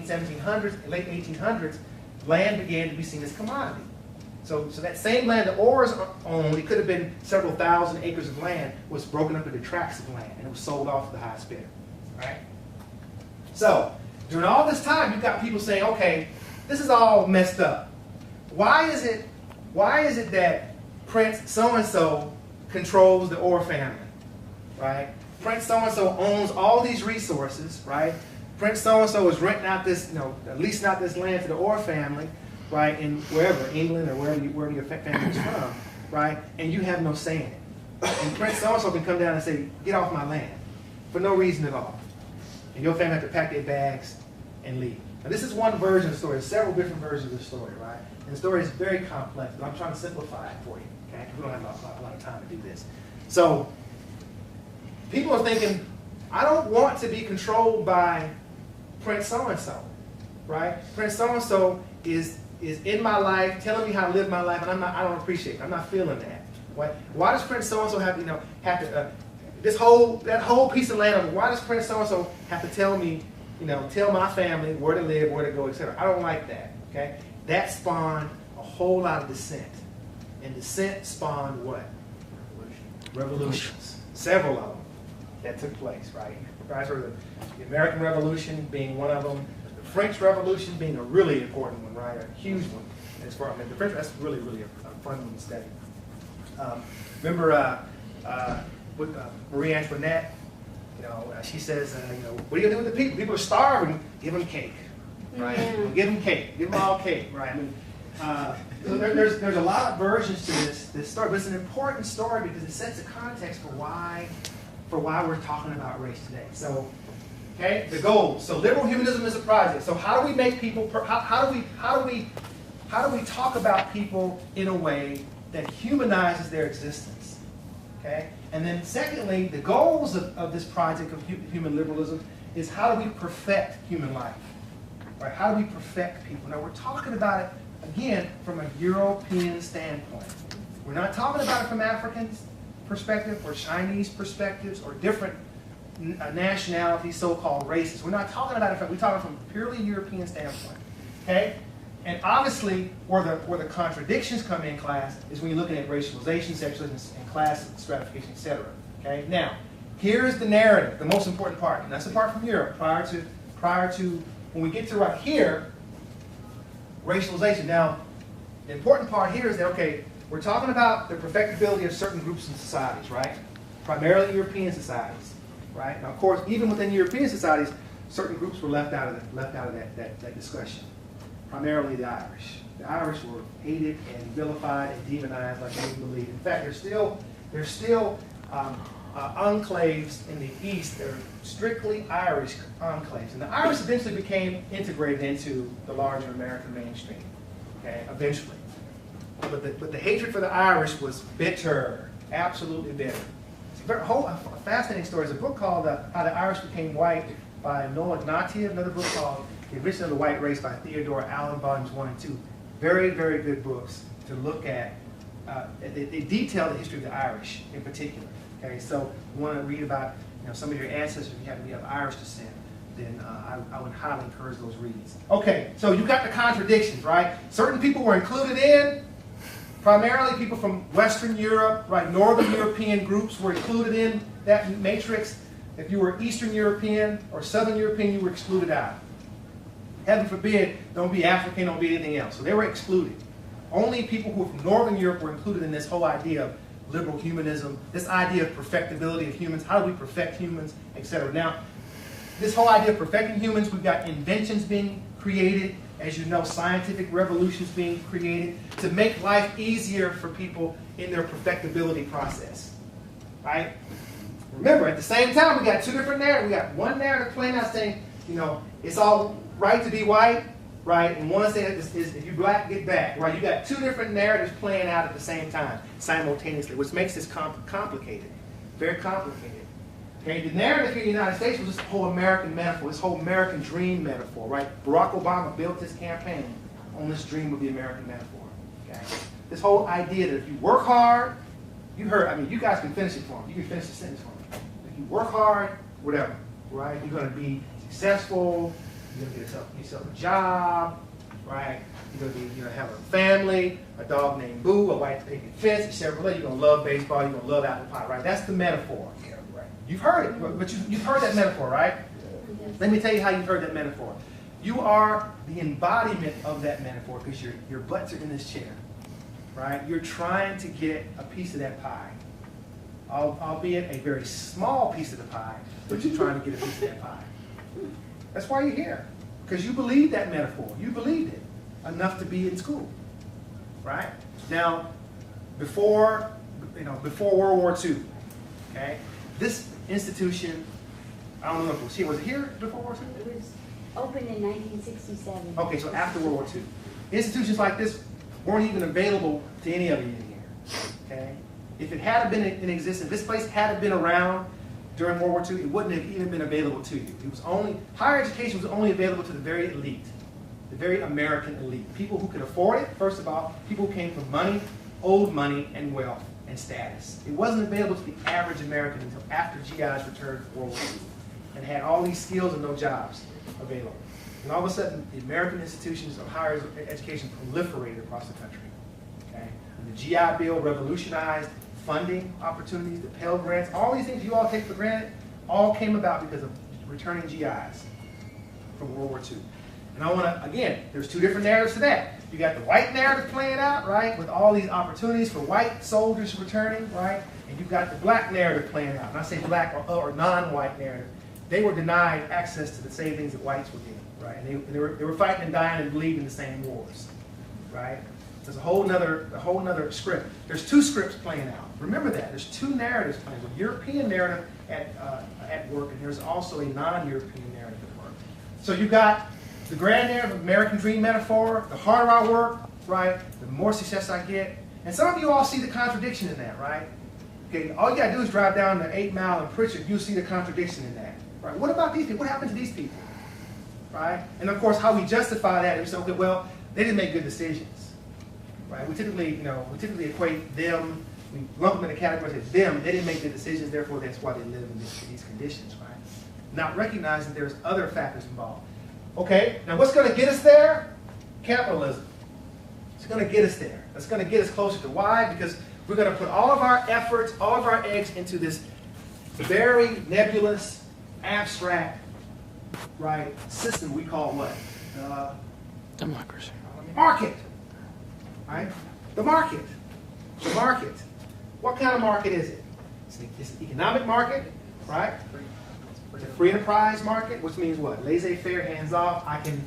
1700s, late 1800s, land began to be seen as commodity. So that same land the Oars owned, it could have been several thousand acres of land, was broken up into tracts of land, and it was sold off to the highest bidder. Right? So during all this time, you've got people saying, okay, this is all messed up. Why is it that Prince so-and-so controls the Orr family? Right? Prince so-and-so owns all these resources, right? Prince so-and-so is renting out this, leasing out this land to the Orr family, right, in wherever, England or wherever your family is from, right? And you have no say in it. And Prince so-and-so can come down and say, get off my land, for no reason at all. And your family have to pack their bags and leave. Now this is one version of the story. There's several different versions of the story, right? And the story is very complex, but I'm trying to simplify it for you, okay? Because we don't have a lot of time to do this. So people are thinking, I don't want to be controlled by Prince so-and-so, right? Prince so-and-so is in my life, telling me how to live my life, and I don't appreciate it. I'm not feeling that. Why does Prince so-and-so have to, that whole piece of land, why does Prince so-and-so have to tell me, tell my family where to live, where to go, etc.? I don't like that, okay? That spawned a whole lot of dissent. And dissent spawned what? Revolutions. Several of them that took place, right? You guys heard of the American Revolution being one of them, the French Revolution being a really important one, right? A huge one. As far, the French, that's really, really a fun one to study. Remember with Marie Antoinette, she says, what are you going to do with the people? People are starving, give them cake, right? Yeah. Give them cake, give them all cake, right? I mean, so there's a lot of versions to this story, but it's an important story because it sets the context for why we're talking about race today. So, okay, the goals. So liberal humanism is a project. So how do we make people? How do we talk about people in a way that humanizes their existence? Okay, and then secondly, the goals of this project of human liberalism is how do we perfect human life? Right? How do we perfect people? Now we're talking about it again from a European standpoint. We're not talking about it from Africans' perspective or Chinese perspectives or different nationalities, so-called races. We're not talking about it we're talking from a purely European standpoint. Okay? And obviously, where the contradictions come in class is when you're looking at racialization, sexualization, and class stratification, etc. Okay? Now, here's the narrative, the most important part. And that's the part from Europe prior to when we get to right here, racialization. Now, the important part here is that, okay, we're talking about the perfectibility of certain groups and societies, right? Primarily European societies, right? Now, of course, even within European societies, certain groups were left out of that discussion. Primarily the Irish. The Irish were hated and vilified and demonized like they believe. In fact, there's still enclaves in the East that are strictly Irish enclaves. And the Irish eventually became integrated into the larger American mainstream, okay, eventually. But the hatred for the Irish was bitter, absolutely bitter. It's a fascinating story. There's a book called How the Irish Became White by Noah Ignatia, another book called The Invention of the White Race by Theodore Allen, volumes 1 and 2. Very, very good books to look at. They detail the history of the Irish in particular. Okay, so if you want to read about some of your ancestors, if you happen to be of Irish descent, then I would highly encourage those reads. Okay, so you got the contradictions, right? Certain people were included in, primarily people from Western Europe, right? Northern European groups were included in that matrix. If you were Eastern European or Southern European, you were excluded out. Heaven forbid, don't be African, don't be anything else. So they were excluded. Only people who were from Northern Europe were included in this whole idea of liberal humanism, this idea of perfectibility of humans, how do we perfect humans, etc. Now, this whole idea of perfecting humans, we've got inventions being created, as you know, scientific revolutions being created to make life easier for people in their perfectibility process, right? Remember, at the same time, we got two different narratives. We got one narrative playing out saying, it's all right to be white, right? And one saying is if you're black, get back, right? You got two different narratives playing out at the same time, simultaneously, which makes this complicated, very complicated. Okay, the narrative here in the United States was this whole American metaphor, this whole American dream metaphor, right? Barack Obama built his campaign on this dream of the American metaphor, okay? This whole idea that if you work hard, you guys can finish it for me. You can finish the sentence for me. If you work hard, whatever, right? You're going to be successful, You're gonna get yourself a job, right? You're gonna have a family, a dog named Boo, a white picket fence, a Chevrolet. You're gonna love baseball. You're gonna love apple pie, right? That's the metaphor. Right? You've heard it, but you've heard that metaphor, right? Yes. Let me tell you how you've heard that metaphor. You are the embodiment of that metaphor because your butts are in this chair, right? You're trying to get a piece of that pie, albeit a very small piece of the pie, but you're trying to get a piece of that pie. That's why you're here, because you believe that metaphor. You believed it enough to be in school, right? Now, before World War II, okay, this institution, I don't know if it was here. Was it here before World War II? It was opened in 1967. Okay, so after World War II. Institutions like this weren't even available to any of you in here, okay? If it had been in existence, this place had been around during World War II, it wouldn't have even been available to you. It was only, higher education was only available to the very elite, the very American elite. People who could afford it, first of all, people who came from money, old money, and wealth, and status. It wasn't available to the average American until after GIs returned from World War II and had all these skills and no jobs available. And all of a sudden, the American institutions of higher education proliferated across the country. Okay? And the GI Bill revolutionized funding opportunities, the Pell Grants, all these things you all take for granted, all came about because of returning GIs from World War II. And I want to, again, there's two different narratives to that. You got the white narrative playing out, right, with all these opportunities for white soldiers returning, right, and you've got the black narrative playing out. And I say black or non-white narrative. They were denied access to the same things that whites were getting, right, and they were fighting and dying and bleeding in the same wars, right. There's a whole nother script. There's two scripts playing out. Remember that. There's two narratives playing. There's a European narrative at work, and there's also a non-European narrative at work. So you've got the grand narrative, American dream metaphor, the harder I work, right, the more success I get. And some of you all see the contradiction in that, right? Okay, all you got to do is drive down the 8 Mile in Pritchard, you'll see the contradiction in that. Right? What about these people? What happened to these people? Right? And of course, how we justify that is, okay, well, they didn't make good decisions. Right? We typically equate them, we lump them in the category as them, they didn't make the decisions, therefore that's why they live in these conditions, right? Not recognizing there's other factors involved. Okay, now what's going to get us there? Capitalism. It's going to get us there. It's going to get us closer to why? Because we're going to put all of our efforts, all of our eggs into this very nebulous, abstract, right, system we call what? Democracy. Market. Right? The market. The market. What kind of market is it? It's an economic market, right? It's a free enterprise market, which means what? Laissez-faire, hands off. I can,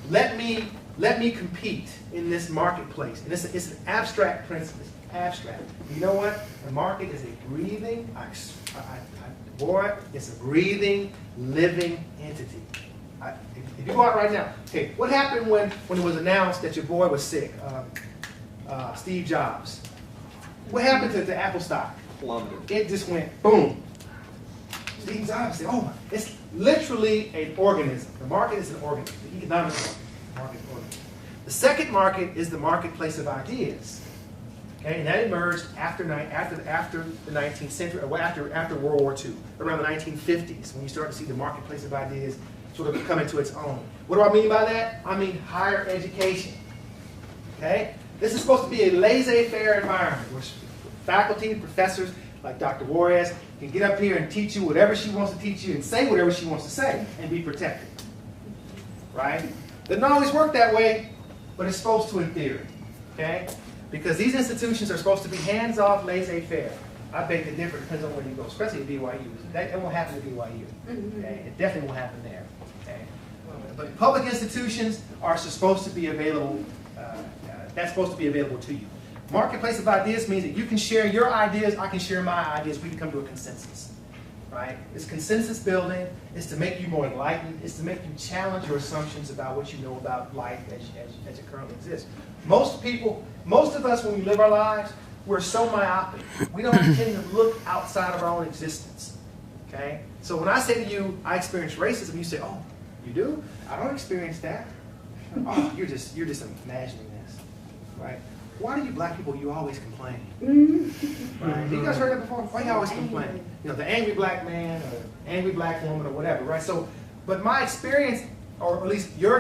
let me compete in this marketplace. And it's an abstract principle. It's abstract. You know what? The market is a breathing, it's a breathing, living entity. If you go out right now, okay, what happened when it was announced that your boy was sick, Steve Jobs? What happened to Apple stock? Plummeted. It just went boom. Steve Jobs said, "Oh, it's literally an organism. The market is an organism. The economic market is an organism. The second market is the marketplace of ideas. Okay, and that emerged after the 19th century, or after World War II, around the 1950s, when you start to see the marketplace of ideas sort of come into its own. What do I mean by that? I mean higher education. Okay, this is supposed to be a laissez-faire environment where faculty, professors like Dr. Juarez can get up here and teach you whatever she wants to teach you and say whatever she wants to say and be protected. Right? Doesn't always work that way, but it's supposed to in theory. Okay? Because these institutions are supposed to be hands-off, laissez-faire. I beg to differ, depends on where you go, especially at BYU. That won't happen at BYU. Okay? It definitely won't happen there. Okay? But public institutions are supposed to be available, that's supposed to be available to you. Marketplace of ideas means that you can share your ideas, I can share my ideas, we can come to a consensus. Right? It's consensus building, it's to make you more enlightened, it's to make you challenge your assumptions about what you know about life as it currently exists. Most of us, when we live our lives, we're so myopic. We don't tend to look outside of our own existence. Okay? So when I say to you, I experience racism, you say, oh, you do? I don't experience that. Oh, you're just imagining this. Right? Why do you black people, you always complain? Right? Have you guys heard that before? Why do you always complain? The angry black man or angry black woman or whatever, right? So, but my experience or at least your